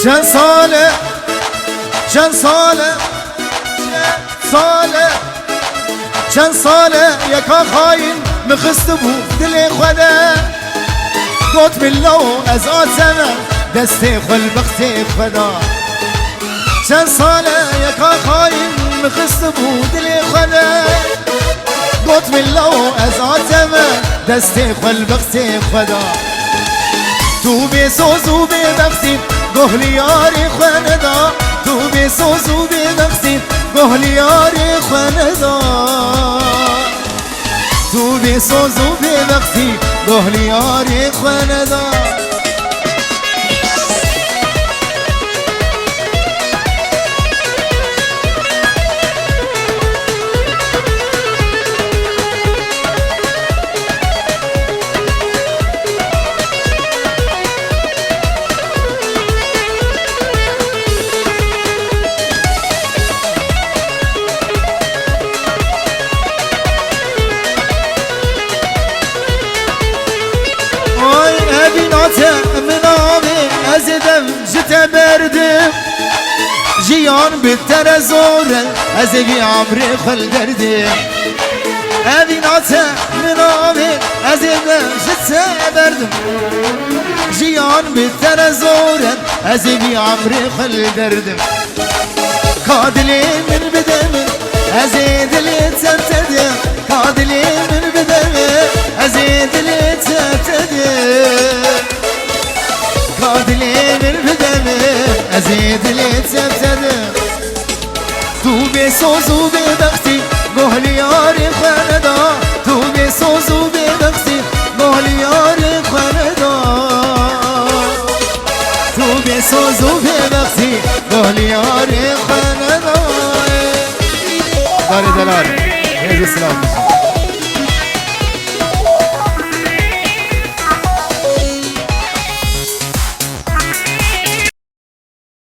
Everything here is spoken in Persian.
چند ساله چند ساله چند ساله یکا خاین مخست بود دل خوده گوت بالله از آتمه دستی خل بختی خدا چند ساله یکا خاین مخست بود دل خوده گوت بالله از آتمه دستی خل بختی خدا تو بی سوزو بی بختی گهلیاری خاندا تو بی سوزو بی بختی گهلیاری خاندا تو بی سوزو بی بختی گهلیاری خاندا ازدم جت بردم جیان بتر زوره از بی عمری خل دردم ابینات منامه ازدم جت بردم جیان بتر زوره از بی عمری خل دردم کادلی من بدم از دلی تبتدم کادلی من بدم از دلی تبتدم کادلی من بدم از دلی تبتدم تو بی سوزو بی بختی گهلیاری خاندا تو بی سوزو بی بختی گهلیاری خاندا تو بی سوزو بی بختی گهلیاری خاندا داری دلار هیچ سلام